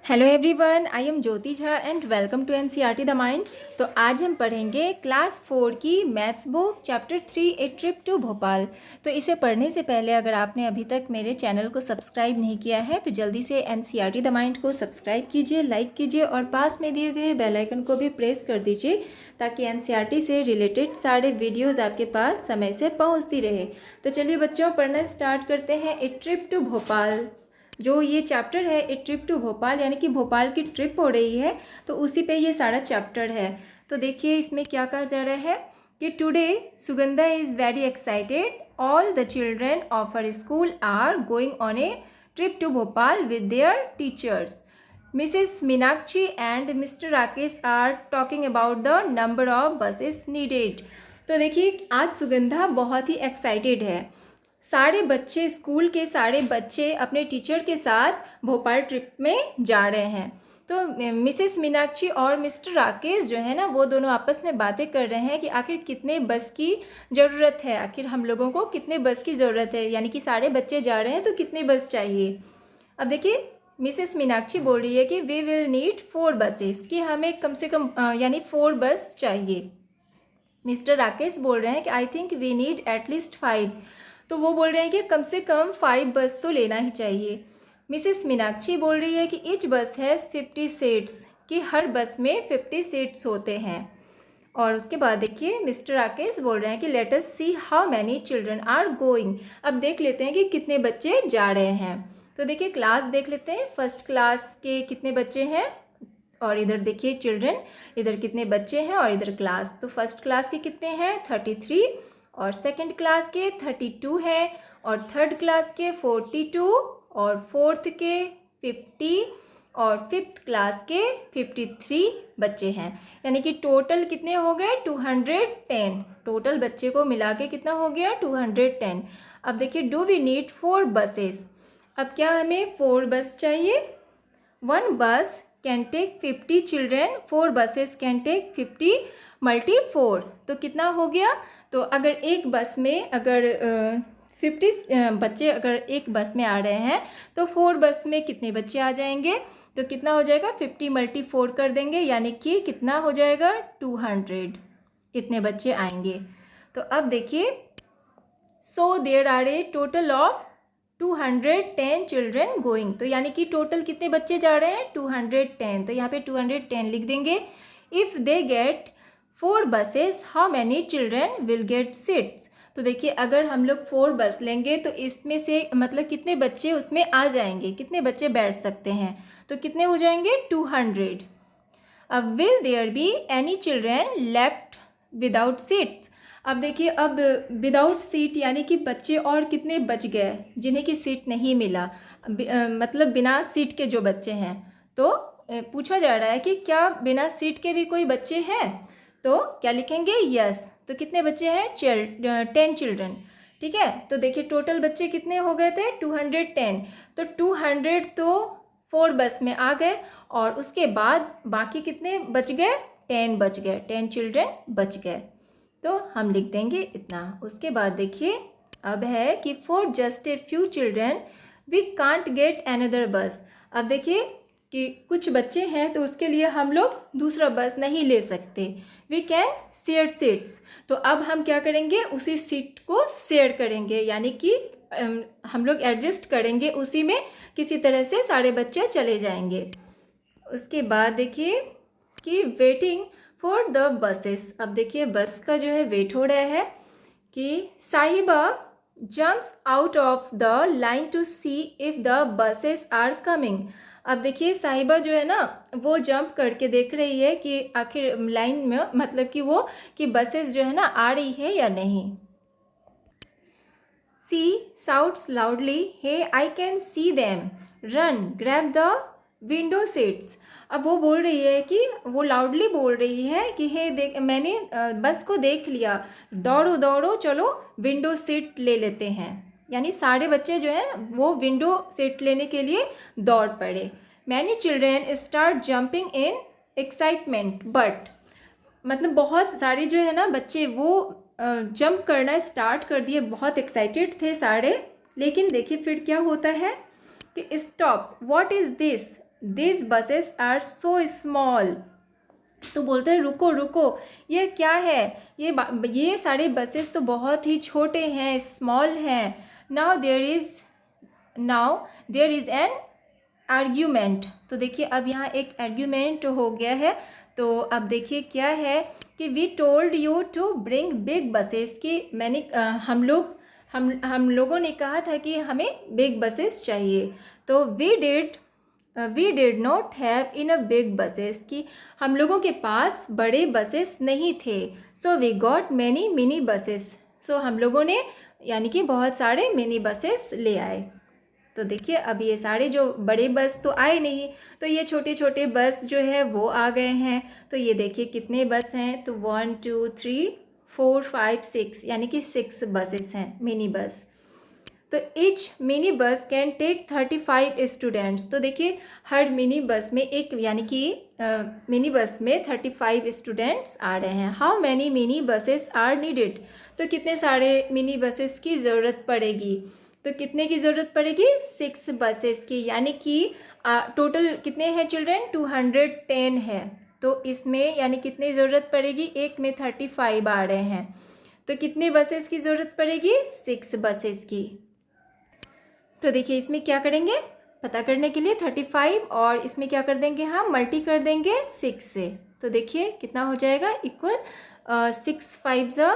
Hello everyone, I am Jyoti Jha and welcome to NCERT the mind. तो आज हम पढ़ेंगे क्लास 4 की maths book chapter 3 a trip to Bhopal. तो इसे पढ़ने से पहले अगर आपने अभी तक मेरे चैनल को सब्सक्राइब नहीं किया है तो जल्दी से एनसीईआरटी द माइंड को सब्सक्राइब कीजिए, लाइक कीजिए और पास में दिए गए बेल आइकन को भी प्रेस कर दीजिए ताकि एनसीईआरटी से रिलेटेड सारे वीडियोज़ आपके पास समय से पहुँचती रहे। तो चलिए बच्चों, पढ़ना स्टार्ट करते हैं। ए ट्रिप टू भोपाल जो ये चैप्टर है, ए ट्रिप टू भोपाल यानी कि भोपाल की ट्रिप हो रही है, तो उसी पे ये सारा चैप्टर है। तो देखिए इसमें क्या कहा जा रहा है कि today Sugandha is very excited, all the children of her school are going on a trip to Bhopal with their teachers. Mrs Meenakshi and Mr Rakesh are talking about the number of buses needed. तो देखिए आज सुगंधा बहुत ही एक्साइटेड है। सारे बच्चे, school के सारे बच्चे अपने टीचर के साथ भोपाल ट्रिप में जा रहे हैं। तो मिसेस मीनाक्षी और मिस्टर राकेश जो है ना, वो दोनों आपस में बातें कर रहे हैं कि आखिर कितने बस की ज़रूरत है, आखिर हम लोगों को कितने बस की ज़रूरत है, यानी कि सारे बच्चे जा रहे हैं तो कितने बस चाहिए। अब देखिए मिसेस मीनाक्षी बोल रही है कि वी विल नीड 4 बसेस, कि हमें कम से कम यानी 4 बस चाहिए। मिस्टर राकेश बोल रहे हैं कि I think we need at least 5, तो वो बोल रहे हैं कि कम से कम 5 बस तो लेना ही चाहिए। मिसेस मीनाक्षी बोल रही है कि ईच बस हैज़ 50 सीट्स, कि हर बस में 50 सीट्स होते हैं। और उसके बाद देखिए मिस्टर राकेश बोल रहे हैं कि let us see how many children are going. अब देख लेते हैं कि कितने बच्चे जा रहे हैं। तो देखिए क्लास देख लेते हैं, फर्स्ट क्लास के कितने बच्चे हैं और इधर देखिए चिल्ड्रन, इधर कितने बच्चे हैं और इधर क्लास। तो फर्स्ट क्लास के कितने हैं 33 और सेकंड क्लास के 32 है और थर्ड क्लास के 42 और फोर्थ के 50 और फिफ्थ क्लास के 53 बच्चे हैं। यानी कि टोटल कितने हो गए 210। टोटल बच्चे को मिला के कितना हो गया 210। अब देखिए डू वी नीड 4 बसेस। अब क्या हमें 4 बस चाहिए। 1 bus can take 50 children, 4 buses can take 50 multi 4, तो कितना हो गया। तो अगर एक बस में अगर 50 बच्चे अगर एक बस में आ रहे हैं तो 4 बस में कितने बच्चे आ जाएंगे, तो कितना हो जाएगा 50 मल्टी 4 कर देंगे, यानी कि कितना हो जाएगा 200, इतने बच्चे आएंगे। तो अब देखिए so there are a total of 210 children going, तो यानी कि टोटल कितने बच्चे जा रहे हैं 210, तो यहाँ पे 210 लिख देंगे। If they get 4 buses how many children will get seats. तो देखिए अगर हम लोग 4 बस लेंगे तो इसमें से मतलब कितने बच्चे उसमें आ जाएंगे, कितने बच्चे बैठ सकते हैं, तो कितने हो जाएंगे 200। अब will there be any children left without seats. अब देखिए अब विदाउट सीट यानी कि बच्चे और कितने बच गए जिन्हें कि सीट नहीं मिला, मतलब बिना सीट के जो बच्चे हैं। तो पूछा जा रहा है कि क्या बिना सीट के भी कोई बच्चे हैं, तो क्या लिखेंगे यस। तो कितने बच्चे हैं 10 चिल्ड्रन, ठीक है। तो देखिए टोटल बच्चे कितने हो गए थे 210, तो 200 तो 4 बस में आ गए और उसके बाद बाकी कितने बच गए 10 बच गए, 10 चिल्ड्रन बच गए, तो हम लिख देंगे इतना। उसके बाद देखिए अब है कि for just a few children we can't get another bus. अब देखिए कि कुछ बच्चे हैं तो उसके लिए हम लोग दूसरा बस नहीं ले सकते, वी कैन शेयर सीट्स। तो अब हम क्या करेंगे उसी सीट को शेयर करेंगे, यानी कि हम लोग एडजस्ट करेंगे उसी में, किसी तरह से सारे बच्चे चले जाएंगे। उसके बाद देखिए कि वेटिंग फॉर द बसेस। अब देखिए बस का जो है वेट हो रहा है कि Sahiba jumps out of the line to see if the buses are coming. अब देखिए साहिबा जो है ना वो जंप करके देख रही है कि आखिर लाइन में मतलब कि वो कि बसेस जो है ना आ रही है या नहीं। She shouts loudly hey I can see them, run grab the window seats. अब वो बोल रही है कि वो लाउडली बोल रही है कि हे देख मैंने बस को देख लिया, दौड़ो दौड़ो चलो विंडो सीट ले लेते हैं। यानी सारे बच्चे जो हैं वो विंडो सीट लेने के लिए दौड़ पड़े। Many children start jumping in excitement but, मतलब बहुत सारे जो है ना बच्चे वो जंप करना स्टार्ट कर दिए, बहुत एक्साइटेड थे सारे। लेकिन देखिए फिर क्या होता है कि stop, what is this, this buses are so small. तो बोलते हैं रुको रुको, ये क्या है, ये सारे बसेस तो बहुत ही छोटे हैं, स्मॉल हैं। Now there is an argument. तो देखिए अब यहाँ एक आर्ग्यूमेंट हो गया है। तो अब देखिए क्या है कि we told you to bring big buses, की मैंने हम लोगों ने कहा था कि हमें बिग बसेस चाहिए। तो we did not have in a big buses, कि हम लोगों के पास बड़े बसेस नहीं थे। So we got many mini buses, so हम लोगों ने यानी कि बहुत सारे मिनी बसेस ले आए। तो देखिए अब ये सारे जो बड़े बस तो आए नहीं, तो ये छोटे छोटे बस जो है वो आ गए हैं। तो ये देखिए कितने बस हैं, तो 1 2 3 4 5 6 यानी कि 6 बसेस हैं मिनी बस। तो each mini bus can take 35 students. तो देखिए हर मिनी बस में एक यानी कि मिनी बस में 35 स्टूडेंट्स आ रहे हैं। How many mini buses are needed, तो कितने सारे मिनी बसेस की ज़रूरत पड़ेगी, तो कितने की ज़रूरत पड़ेगी, 6 बसेस की, यानी कि टोटल कितने हैं चिल्ड्रेन, 210 है। तो इसमें यानी कितनी ज़रूरत पड़ेगी, एक में 35 आ रहे हैं, तो कितने बसेस की ज़रूरत पड़ेगी, 6 बसेस की। तो देखिए इसमें क्या करेंगे पता करने के लिए 35 और इसमें क्या कर देंगे हम मल्टी कर देंगे 6 से। तो देखिए कितना हो जाएगा, इक्वल 6 5 ज़ा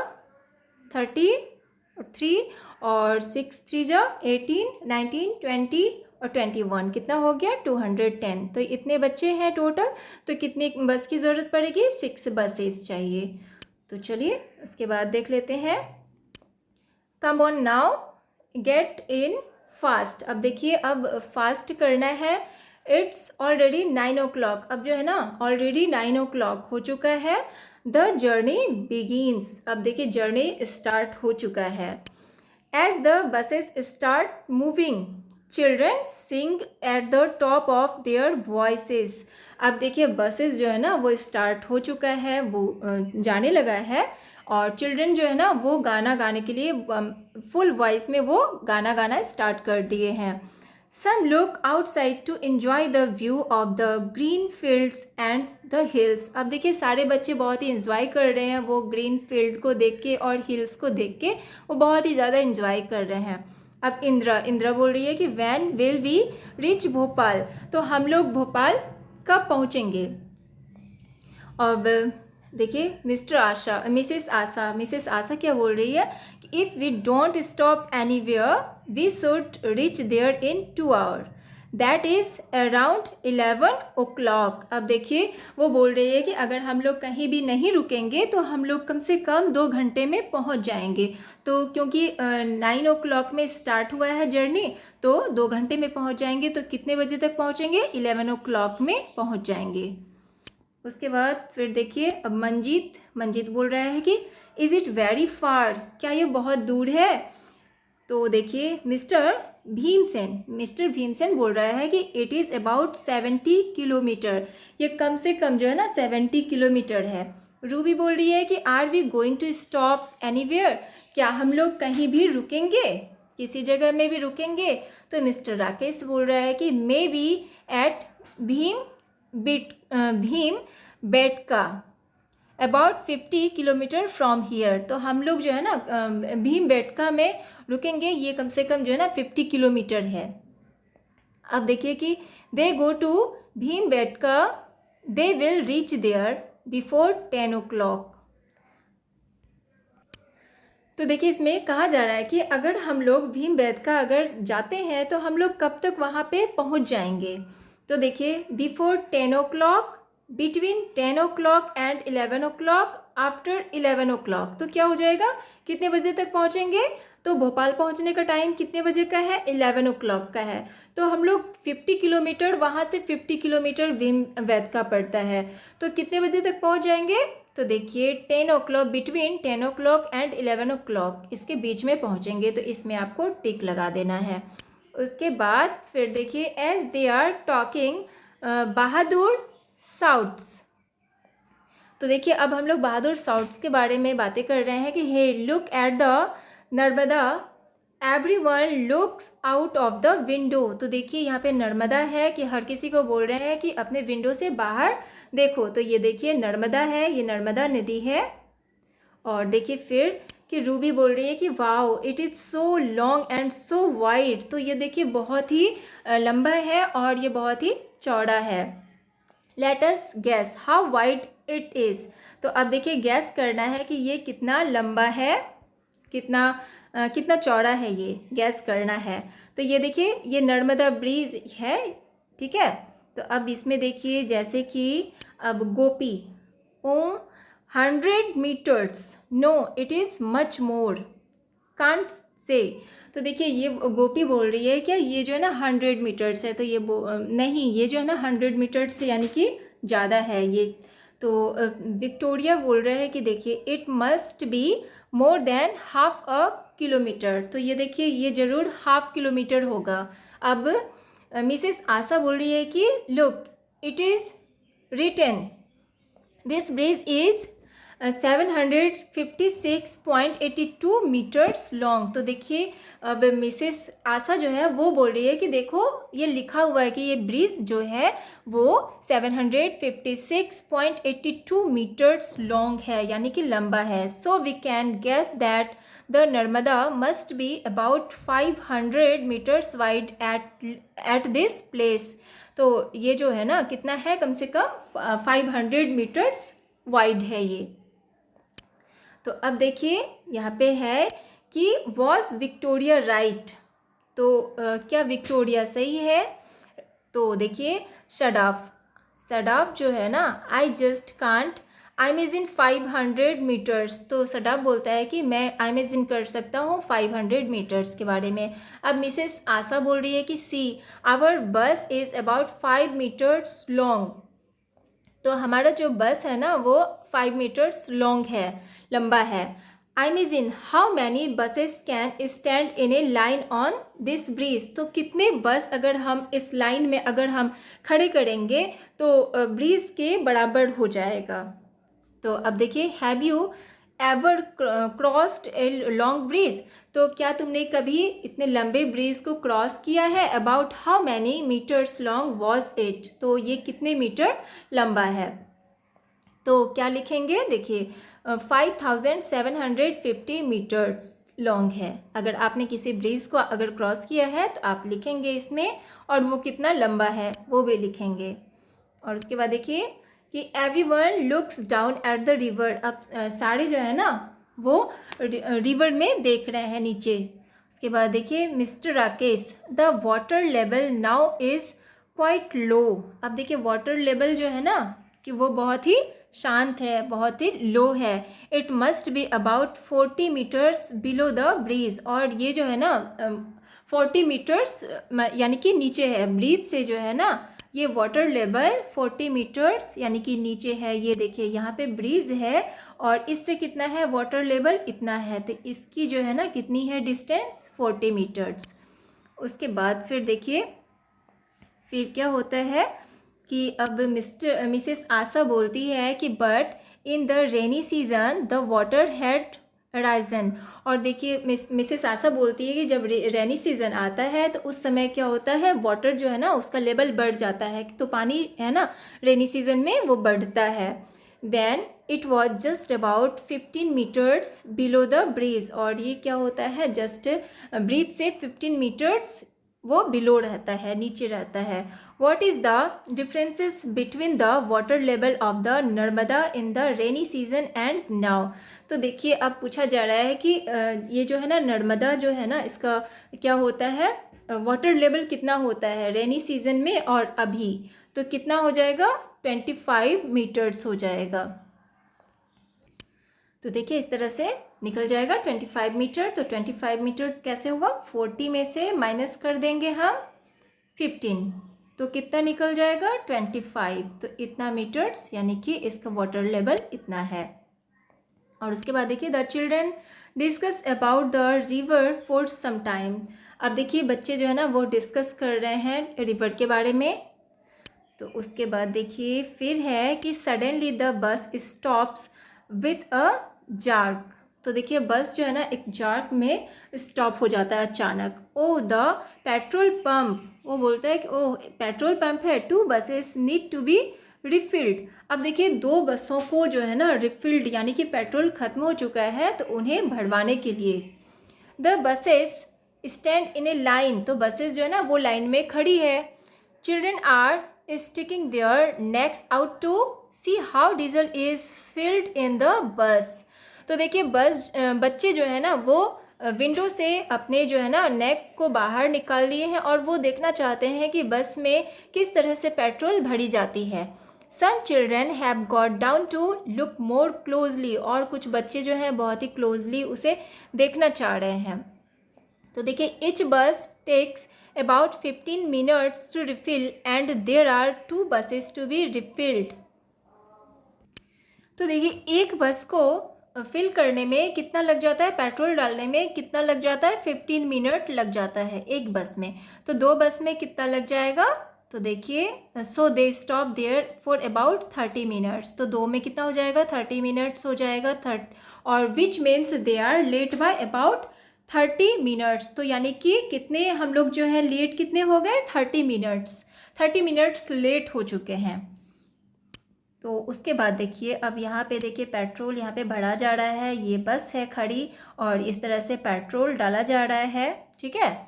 33 और 6 3 ज़ा 18 19 20 और 21, कितना हो गया 210। तो इतने बच्चे हैं टोटल, तो कितने बस की ज़रूरत पड़ेगी, 6 बसेस चाहिए। तो चलिए उसके बाद देख लेते हैं। Come on now get in fast. अब देखिए अब फास्ट करना है। इट्स ऑलरेडी 9 o'clock, अब जो है ना ऑलरेडी 9 o'clock हो चुका है। द जर्नी बिगिंस, अब देखिए जर्नी स्टार्ट हो चुका है। As the buses start moving children sing at the top of their voices. अब देखिए बसेस जो है ना वो स्टार्ट हो चुका है, वो जाने लगा है, और चिल्ड्रन जो है ना वो गाना गाने के लिए फुल वॉइस में वो गाना गाना स्टार्ट कर दिए हैं। Some look outside to enjoy the view of the green fields and the hills. अब देखिए सारे बच्चे बहुत ही इंजॉय कर रहे हैं, वो ग्रीन फील्ड को देख के और हिल्स को देख के वो बहुत ही ज़्यादा इंजॉय कर रहे हैं। अब इंद्रा बोल रही है कि when will we reach Bhopal, तो हम लोग भोपाल कब पहुँचेंगे। अब देखिए मिसेस आशा क्या बोल रही है कि if we don't stop anywhere we should reach there in 2 hours, that is around 11 o'clock। अब देखिए वो बोल रही है कि अगर हम लोग कहीं भी नहीं रुकेंगे तो हम लोग कम से कम 2 घंटे में पहुंच जाएंगे। तो क्योंकि 9 o'clock में स्टार्ट हुआ है जर्नी, तो 2 घंटे में पहुंच जाएंगे। तो कितने बजे तक पहुंचेंगे, 11 o'clock में पहुंच जाएंगे। उसके बाद फिर देखिए अब मंजीत बोल रहा है कि इज़ इट वेरी फार, क्या ये बहुत दूर है। तो देखिए मिस्टर भीमसेन बोल रहा है कि इट इज़ अबाउट 70 किलोमीटर, ये कम से कम जो है ना 70 किलोमीटर है। रूबी बोल रही है कि are we going to stop anywhere, क्या हम लोग कहीं भी रुकेंगे, किसी जगह में भी रुकेंगे। तो मिस्टर राकेश बोल रहा है कि maybe at Bhimbetka about 50 kilometres from here. तो हम लोग जो है ना भीम बेटका में रुकेंगे, ये कम से कम जो है ना 50 किलोमीटर है। अब देखिए कि they go to Bhimbetka, they will reach there before 10 o'clock। तो देखिए इसमें कहा जा रहा है कि अगर हम लोग भीमबेटका अगर जाते हैं तो हम लोग कब तक वहाँ पे पहुँच जाएंगे। तो देखिए before 10 o'clock, between 10 o'clock and 11 o'clock, after 11 o'clock। तो क्या हो जाएगा, कितने बजे तक पहुँचेंगे। तो भोपाल पहुँचने का टाइम कितने बजे का है, 11 o'clock का है। तो हम लोग 50 किलोमीटर, वहाँ से 50 किलोमीटर भीमबेटका पड़ता है, तो कितने बजे तक पहुँच जाएंगे। तो देखिए 10 o'clock, between 10 o'clock and 11 o'clock, इसके बीच में पहुँचेंगे। तो इसमें आपको टिक लगा देना है। उसके बाद फिर देखिए एज दे आर टॉकिंग बहादुर साउट्स। तो देखिए अब हम लोग बहादुर साउट्स के बारे में बातें कर रहे हैं कि hey look at the Narmada everyone looks out of the window. तो देखिए यहाँ पे नर्मदा है कि हर किसी को बोल रहे हैं कि अपने विंडो से बाहर देखो। तो ये देखिए नर्मदा है, ये नर्मदा नदी है। और देखिए फिर कि रूबी बोल रही है कि wow it is so long and so wide. तो ये देखिए बहुत ही लंबा है और ये बहुत ही चौड़ा है। Let us gas how wide it is. तो अब देखिए गैस करना है कि ये कितना लंबा है, कितना चौड़ा है, ये गैस करना है। तो ये देखिए ये नर्मदा ब्रिज है, ठीक है। तो अब इसमें देखिए जैसे कि अब Gopi, oh 100 metres, no it is much more, can't say. तो देखिए ये गोपी बोल रही है क्या ये जो है ना 100 मीटर्स है, तो ये नहीं, ये जो है ना 100 मीटर्स से यानी कि ज़्यादा है ये। तो विक्टोरिया बोल रहे हैं कि देखिए it must be more than half a kilometre. तो ये देखिए ये ज़रूर हाफ किलोमीटर होगा। अब मिसेस आशा बोल रही है कि look it is written this bridge is 756.82 metres long. तो देखिए अब मिसेस आशा जो है वो बोल रही है कि देखो ये लिखा हुआ है कि ये ब्रिज जो है वो 756.82 मीटर्स लॉन्ग है, यानी कि लंबा है। So we can guess that the Narmada must be about 500 metres wide at this place. तो ये जो है ना कितना है, कम से कम 500 मीटर्स वाइड है ये। तो अब देखिए यहाँ पे है कि वॉज विक्टोरिया राइट। तो क्या विक्टोरिया सही है? तो देखिए सडाफ जो है ना I just can't I imagine 500 metres. तो सडाफ बोलता है कि मैं आई इमेजिन कर सकता हूँ 500 मीटर्स के बारे में। अब मिसेस आशा बोल रही है कि see our bus is about 5 metres long. तो हमारा जो बस है ना वो 5 मीटर्स लॉन्ग है, लंबा है। I imagine how many buses can stand in a line on this bridge. तो कितने बस अगर हम इस लाइन में अगर हम खड़े करेंगे तो ब्रिज के बराबर हो जाएगा। तो अब देखिए have you ever crossed a long bridge. तो क्या तुमने कभी इतने लंबे ब्रिज को क्रॉस किया है? About how many metres long was it. तो ये कितने मीटर लंबा है? तो क्या लिखेंगे, देखिए 5750 मीटर्स लॉन्ग है। अगर आपने किसी ब्रिज को अगर क्रॉस किया है तो आप लिखेंगे इसमें, और वो कितना लंबा है वो भी लिखेंगे। और उसके बाद देखिए कि everyone looks down at the river. अब सारे जो है ना वो रिवर में देख रहे हैं नीचे। उसके बाद देखिए mister Rakesh the water level now is quite low. अब देखिए वाटर लेवल जो है ना कि वो बहुत ही शांत है, बहुत ही लो है। It must be about 40 metres below the bridge. और ये जो है ना 40 मीटर्स यानी कि नीचे है ब्रिज से, जो है ना ये वाटर लेवल 40 मीटर्स यानी कि नीचे है। ये देखिए यहाँ पे ब्रिज है और इससे कितना है वाटर लेवल, इतना है। तो इसकी जो है ना कितनी है डिस्टेंस, 40 मीटर्स। उसके बाद फिर देखिए फिर क्या होता है कि अब मिसेस आशा बोलती है कि but in the rainy season the water had Ryzen. और देखिए मिसेस आशा बोलती है कि जब रेनी सीज़न आता है तो उस समय क्या होता है, वाटर जो है ना उसका लेवल बढ़ जाता है। तो पानी है ना रेनी सीज़न में वो बढ़ता है। Then it was just about 15 metres below the bridge. और ये क्या होता है, जस्ट ब्रिज से 15 मीटर्स वो बिलो रहता है, नीचे रहता है। What is the differences between the water level of the Narmada in the rainy season and now। तो देखिए अब पूछा जा रहा है कि ये जो है ना नर्मदा जो है ना इसका क्या होता है, वाटर लेवल कितना होता है रेनी सीजन में और अभी। तो कितना हो जाएगा, 25 मीटर्स हो जाएगा। तो देखिए इस तरह से निकल जाएगा 25 मीटर। तो 25 मीटर कैसे हुआ, 40 में से माइनस कर देंगे हम 15, तो कितना निकल जाएगा 25। तो इतना मीटर्स यानी कि इसका वाटर लेवल इतना है। और उसके बाद देखिए the children discuss about the river for some time. अब देखिए बच्चे जो है ना वो डिस्कस कर रहे हैं रिवर के बारे में। तो उसके बाद देखिए फिर है कि suddenly the bus stops with a jerk. तो देखिए बस जो है ना एक जार्क में स्टॉप हो जाता है अचानक। ओह द पेट्रोल पंप, वो बोलता है कि ओह पेट्रोल पंप है, 2 buses need to be refilled. अब देखिए 2 बसों को जो है ना रिफिल्ड यानी कि पेट्रोल ख़त्म हो चुका है तो उन्हें भरवाने के लिए। The buses stand in a line, तो बसेस जो है ना वो लाइन में खड़ी है। Children are sticking their necks out to see how diesel is filled in the bus. तो देखिए बच्चे जो है ना वो विंडो से अपने जो है ना नेक को बाहर निकाल लिए हैं और वो देखना चाहते हैं कि बस में किस तरह से पेट्रोल भरी जाती है। Some children have got down to look more closely, और कुछ बच्चे जो हैं बहुत ही क्लोजली उसे देखना चाह रहे हैं। तो देखिए each bus takes about 15 minutes to refill and there are 2 buses to be refilled. तो देखिए एक बस को फिल करने में कितना लग जाता है, पेट्रोल डालने में कितना लग जाता है, 15 मिनट लग जाता है एक बस में। तो 2 बस में कितना लग जाएगा, तो देखिए so they stop there for about 30 minutes. तो 2 में कितना हो जाएगा, 30 मिनट्स हो जाएगा और which means they are late by about 30 minutes. तो यानी कि कितने हम लोग जो है लेट कितने हो गए, 30 मिनट्स लेट हो चुके हैं। तो उसके बाद देखिए अब यहाँ पे देखिए पेट्रोल यहाँ पे भरा जा रहा है, ये बस है खड़ी और इस तरह से पेट्रोल डाला जा रहा है, ठीक है।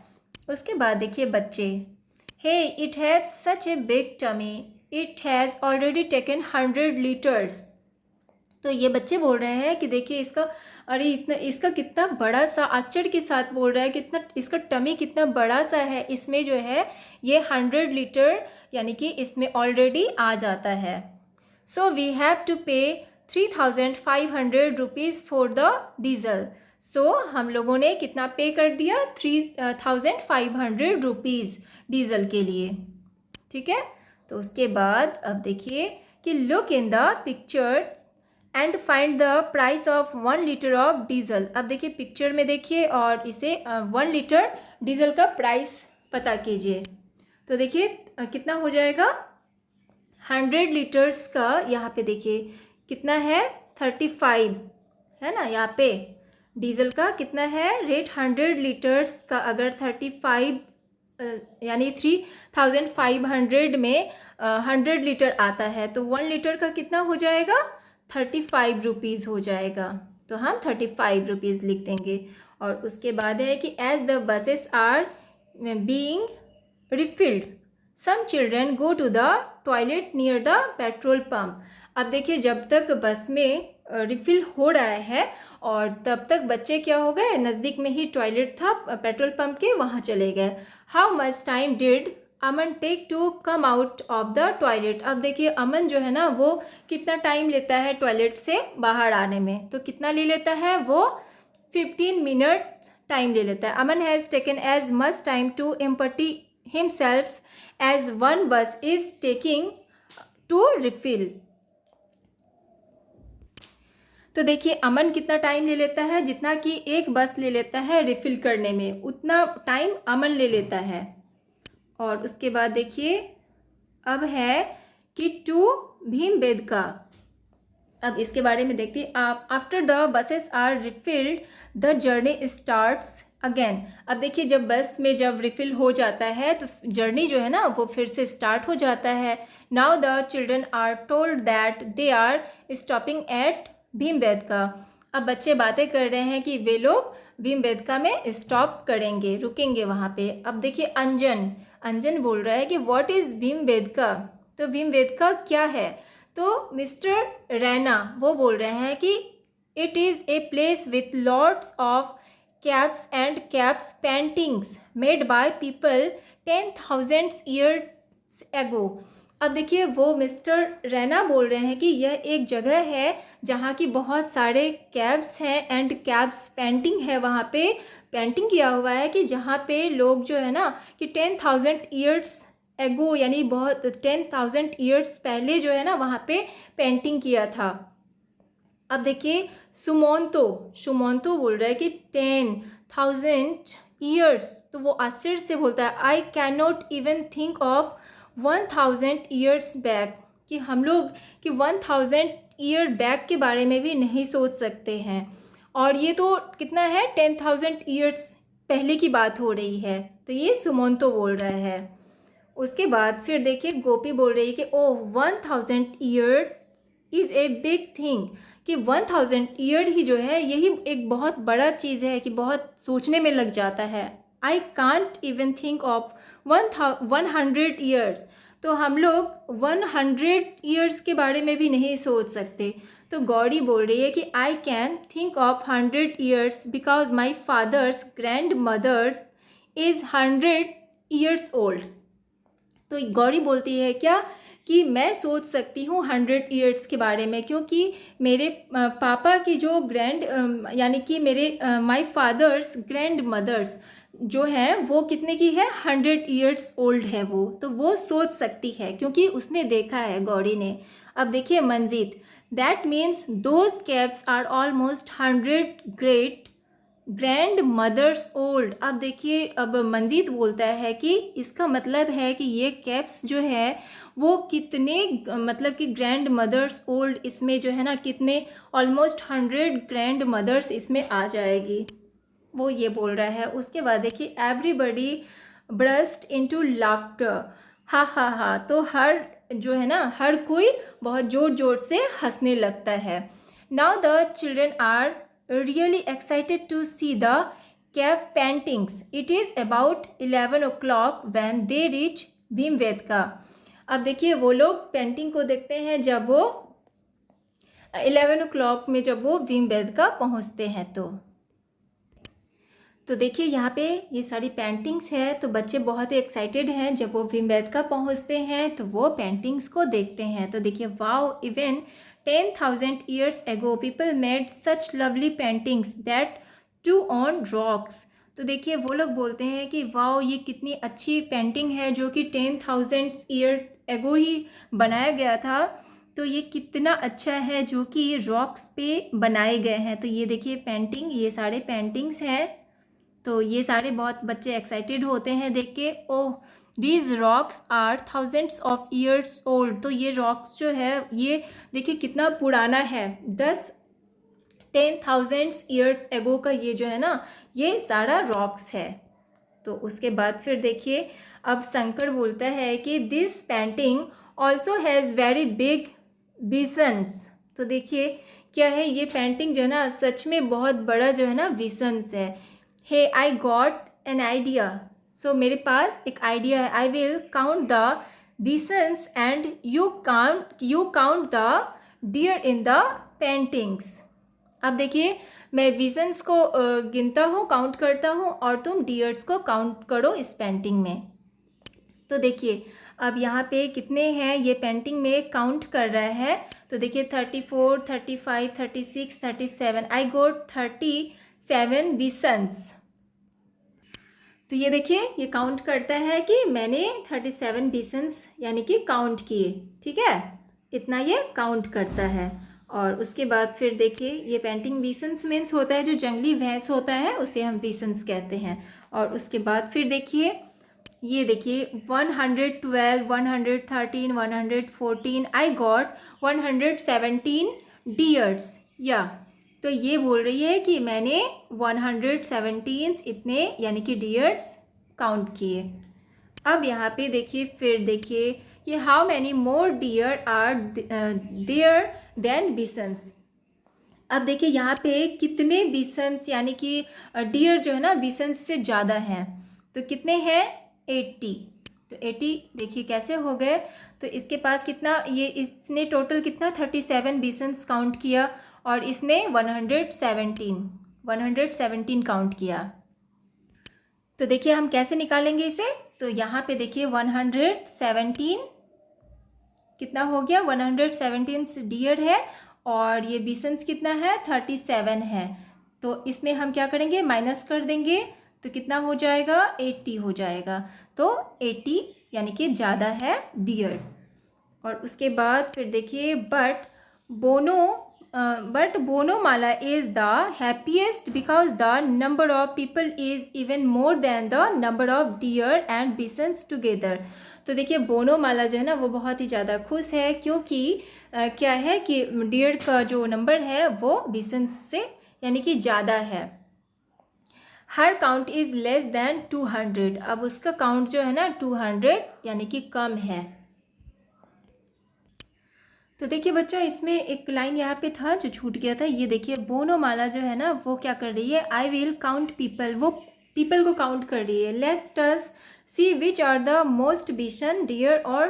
उसके बाद देखिए बच्चे, hey it has such a big tummy, it has already taken 100 litres. तो ये बच्चे बोल रहे हैं कि देखिए इसका, अरे इतना इसका कितना बड़ा सा, आश्चर्य के साथ बोल रहा है कितना इसका टमी कितना बड़ा सा है, इसमें जो है ये 100 लीटर यानी कि इसमें ऑलरेडी आ जाता है। So we have to pay 3,500 rupees for the diesel. So हम लोगों ने कितना पे कर दिया, 3,500 रुपीज़ डीज़ल के लिए, ठीक है। तो उसके बाद अब देखिए कि look in the picture and find the price of 1 litre of diesel. अब देखिए पिक्चर में देखिए और इसे 1 लीटर डीज़ल का प्राइस पता कीजिए। तो देखिए कितना हो जाएगा, 100 लीटर्स का यहाँ पे देखिए कितना है, 35 है ना। यहाँ पे डीज़ल का कितना है रेट, 100 लीटर्स का अगर 35 यानी 3,500 में 100 लीटर आता है तो 1 लीटर का कितना हो जाएगा, 35 रुपीज़ हो जाएगा। तो हम 35 रुपीज़ लिख देंगे। और उसके बाद है कि as the buses are being refilled some children go to the toilet near the petrol pump. अब देखिए जब तक बस में रिफ़िल हो रहा है और तब तक बच्चे क्या हो गए, नज़दीक में ही टॉयलेट था पेट्रोल पंप के, वहाँ चले गए। How much time did Aman take to come out of the toilet. अब देखिए अमन जो है ना वो कितना टाइम लेता है टॉयलेट से बाहर आने में, तो कितना ले लेता है वो, 15 मिनट टाइम ले लेता है। Aman has taken as much time to empty himself as 1 bus is taking to refill. तो देखिए अमन कितना टाइम ले लेता है, जितना कि एक बस ले लेता है रिफ़िल करने में उतना टाइम अमन ले लेता है। और उसके बाद देखिए अब है कि टू भीमबेदका। अब इसके बारे में देखते हैं आप। After the buses are refilled the journey starts again. अब देखिए जब बस में जब रिफ़िल हो जाता है तो जर्नी जो है ना वो फिर से स्टार्ट हो जाता है। Now the children are told that they are stopping at Bhimbetka. अब बच्चे बातें कर रहे हैं कि वे लोग भीमबेदका में स्टॉप करेंगे, रुकेंगे वहाँ पे। अब देखिए अंजन बोल रहा है कि व्हाट इज़ भीमबेदका। तो भीमबेदका क्या है, तो मिस्टर रैना वो बोल रहे हैं कि it is a place with lots of caps and caps paintings made by people 10,000 years ago. अब देखिए वो मिस्टर रैना बोल रहे हैं कि यह एक जगह है जहाँ की बहुत सारे कैब्स हैं एंड कैब्स पेंटिंग है, वहाँ पे पेंटिंग किया हुआ है कि जहाँ पे लोग जो है ना कि 10,000 ईयर्स एगो यानी बहुत 10,000 ईयर्स पहले जो है ना वहाँ पे पेंटिंग किया था। अब देखिए सुमोंतो बोल रहा है कि 10,000 ईयर्स, तो वो आश्चर्य से बोलता है I can not even think of 1,000 years back, कि हम लोग कि 1,000 ईयर बैक के बारे में भी नहीं सोच सकते हैं। और ये तो कितना है 10,000 ईयर्स पहले की बात हो रही है। तो ये सुमंतो बोल रहा है। उसके बाद फिर देखिए गोपी बोल रही है कि ओह 1000 year is a big thing, कि 1000 ईयर ही जो है यही एक बहुत बड़ा चीज़ है, कि बहुत सोचने में लग जाता है। I can't even think of 100 years, तो हम लोग 100 ईयर्स के बारे में भी नहीं सोच सकते। तो गौरी बोल रही है कि I can think of 100 years because my father's grand mother is 100 years old. तो गौरी बोलती है क्या कि मैं सोच सकती हूँ 100 ईयर्स के बारे में, क्योंकि मेरे पापा की जो यानी कि मेरे माय फादर्स ग्रैंड मदर्स जो हैं वो कितने की है 100 ईयर्स ओल्ड है वो, तो वो सोच सकती है क्योंकि उसने देखा है गौरी ने। अब देखिए Manjeet, that means those caps are almost 100 great grand mothers old. अब देखिए अब मंजीत बोलता है कि इसका मतलब है कि ये कैप्स जो है वो कितने मतलब कि ग्रैंड मदर्स ओल्ड, इसमें जो है ना कितने ऑलमोस्ट 100 ग्रैंड मदर्स इसमें आ जाएगी, वो ये बोल रहा है। उसके बाद देखिए एवरीबडी ब्रस्ट इनटू लाफ्टर, हा हा हा, तो हर जो है ना हर कोई बहुत ज़ोर ज़ोर से हंसने लगता है। Now the children are really excited to see the cave paintings. It is about 11 o'clock when they reach Bhimbetka. अब देखिए वो लोग पेंटिंग को देखते हैं जब वो 11 o'clock में जब वो भीमबेटका पहुंचते हैं। तो देखिए यहाँ पे ये सारी पेंटिंग्स है, तो बच्चे बहुत ही एक्साइटेड हैं। जब वो भीमबेटका पहुँचते हैं तो वो पेंटिंग्स को देखते हैं। तो देखिए wow, even 10,000 years ago people made such lovely paintings that too on rocks। तो देखिए वो लोग बोलते हैं कि वाओ ये कितनी अच्छी पेंटिंग है जो कि 10,000 ईयर एगो ही बनाया गया था, तो ये कितना अच्छा है जो कि रॉक्स पे बनाए गए हैं। तो ये देखिए पेंटिंग, ये सारे पेंटिंग्स हैं, तो ये सारे बहुत बच्चे एक्साइटेड होते हैं देख के। Oh these rocks are thousands of years old, तो ये रॉक्स जो है ये देखिए कितना पुराना है, 10,000 ईयर्स एगो का ये जो है ना ये सारा रॉक्स है। तो उसके बाद फिर देखिए अब शंकर बोलता है कि this painting also has very big visions. तो देखिए क्या है, ये पेंटिंग जो है ना सच में बहुत बड़ा जो है ना विजन्स है। Hey I got an idea, so मेरे पास एक आइडिया है। I will count the bisons and you count the deer in the paintings. अब देखिए मैं विजन्स को गिनता हूँ, काउंट करता हूँ, और तुम डियर्स को काउंट करो इस पेंटिंग में। तो देखिए अब यहाँ पे कितने हैं ये पेंटिंग में काउंट कर रहा है। तो देखिए 34, 35, 36, 37, आई गोट 37 विजन्स। तो ये देखिए ये काउंट करता है कि मैंने 37 विजन्स यानी कि काउंट किए, ठीक है, इतना ये काउंट करता है। और उसके बाद फिर देखिए ये पेंटिंग विजन्स मीन्स होता है जो जंगली भैंस होता है उसे हम विजन्स कहते हैं। और उसके बाद फिर देखिए ये देखिए 112, 113, 114, आई गॉट 117 डियर्स, या तो ये बोल रही है कि मैंने 117 इतने यानी कि डियर्स काउंट किए। अब यहाँ पे देखिए फिर देखिए कि how many more deer are there than bisons. अब देखिए यहाँ पे कितने बिसन्स यानी कि डियर जो है ना बिसन्स से ज़्यादा हैं, तो कितने हैं 80। तो 80 देखिए कैसे हो गए, तो इसके पास कितना, ये इसने टोटल कितना 37 बिसन्स काउंट किया और इसने 117 काउंट किया। तो देखिए हम कैसे निकालेंगे इसे। तो यहाँ पे देखिए 117 कितना हो गया, 117 डियर है और ये बिसन्स कितना है 37 है। तो इसमें हम क्या करेंगे, माइनस कर देंगे, तो कितना हो जाएगा 80 हो जाएगा। तो 80 यानी कि ज़्यादा है डियर। और उसके बाद फिर देखिए but Bonomala is the happiest because the number of people is even more than the number of deer and bisons together. तो देखिए बोनोमाला जो है ना वो बहुत ही ज़्यादा खुश है क्योंकि क्या है कि डियर का जो नंबर है वो बिसन्स से यानी कि ज़्यादा है। हर काउंट इज़ लेस दैन 200, अब उसका काउंट जो है ना 200 यानी कि कम है। तो देखिए बच्चों, इसमें एक लाइन यहाँ पे था जो छूट गया था, ये देखिए बोनोमाला जो है ना वो क्या कर रही है, आई विल काउंट पीपल, वो पीपल को काउंट कर रही है। Let us see which are the most bison, deer और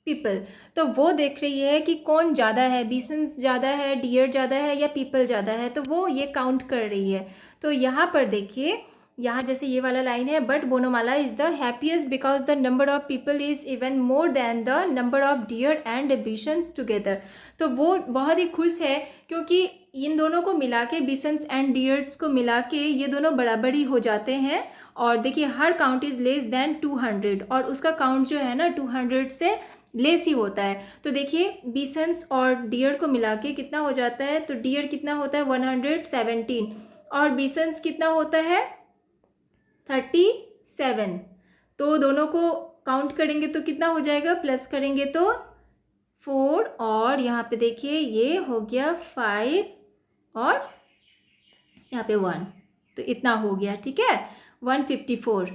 पीपल। तो वो देख रही है कि कौन ज़्यादा है, बिसन्स ज़्यादा है, डियर ज़्यादा है या पीपल ज़्यादा है, तो वो ये काउंट कर रही है। तो यहाँ पर देखिए, यहाँ जैसे ये वाला लाइन है, but Bonomala is the happiest because the number of people is even more than the number of deer and bisons together. तो वो बहुत ही खुश है क्योंकि इन दोनों को मिला के, बिशंस एंड डियर्स को मिला के ये दोनों बराबर ही हो जाते हैं। और देखिए हर काउंट इज़ लेस देन 200, और उसका काउंट जो है ना 200 से लेस ही होता है। तो देखिए बिशंस और डियर को मिला के कितना हो जाता है, तो डियर कितना होता है 117, और बिशंस कितना होता है 37। तो दोनों को काउंट करेंगे तो कितना हो जाएगा, प्लस करेंगे तो 4, और यहाँ पे देखिए ये हो गया 5 और यहाँ पे 1, तो इतना हो गया, ठीक है 154।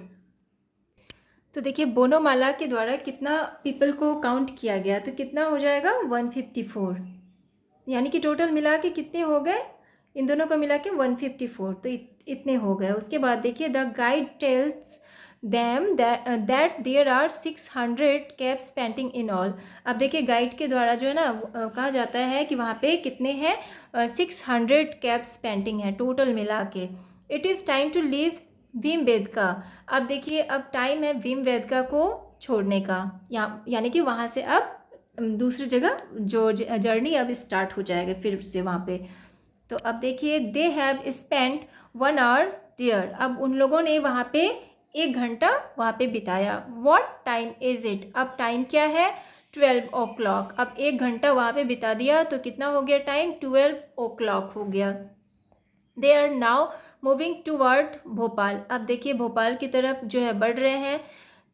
तो देखिए बोनोमाला के द्वारा कितना पीपल को काउंट किया गया, तो कितना हो जाएगा 154, यानी कि टोटल मिला के कितने हो गए, इन दोनों को मिला के 154, तो इतने हो गए। उसके बाद देखिए the guide tells them that there are 600 caps painting in all. अब देखिए गाइड के द्वारा जो है ना कहा जाता है कि वहाँ पे कितने हैं, 600 कैप्स पेंटिंग है टोटल मिला के। It is time to leave Bhimbetka. अब देखिए अब टाइम है भीमबेदका को छोड़ने का, यानी कि वहाँ से अब दूसरी जगह जो जर्नी अब स्टार्ट हो जाएगा फिर से वहाँ पे। तो अब देखिए they have spent 1 hour there, अब उन लोगों ने वहाँ पे 1 घंटा वहाँ पे बिताया। व्हाट टाइम इज़ इट, अब टाइम क्या है 12 o'clock, अब 1 घंटा वहाँ पे बिता दिया तो कितना हो गया टाइम 12 o'clock हो गया। They are now moving toward Bhopal, अब देखिए भोपाल की तरफ जो है बढ़ रहे हैं।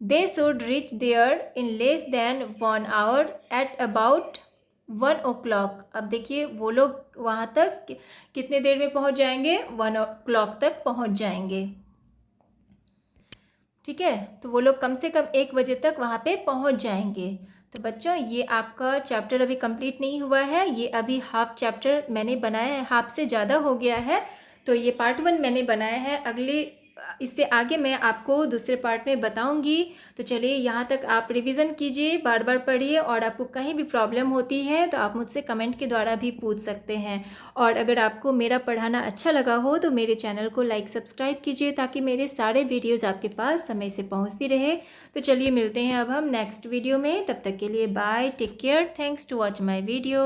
They should reach there in less than 1 hour at about 1 o'clock, अब देखिए वो लोग वहाँ तक कितने देर में पहुँच जाएंगे, 1 o'clock तक पहुँच जाएंगे, ठीक है। तो वो लोग कम से कम 1 बजे तक वहाँ पे पहुँच जाएंगे। तो बच्चों ये आपका चैप्टर अभी कंप्लीट नहीं हुआ है, ये अभी हाफ चैप्टर मैंने बनाया है, हाफ से ज़्यादा हो गया है। तो ये पार्ट 1 मैंने बनाया है, अगले इससे आगे मैं आपको दूसरे पार्ट में बताऊंगी। तो चलिए यहाँ तक आप रिवीजन कीजिए, बार बार पढ़िए, और आपको कहीं भी प्रॉब्लम होती है तो आप मुझसे कमेंट के द्वारा भी पूछ सकते हैं। और अगर आपको मेरा पढ़ाना अच्छा लगा हो तो मेरे चैनल को लाइक सब्सक्राइब कीजिए ताकि मेरे सारे वीडियोज़ आपके पास समय से पहुँचती रहे। तो चलिए मिलते हैं अब हम नेक्स्ट वीडियो में, तब तक के लिए bye, take care, thanks to watch my video.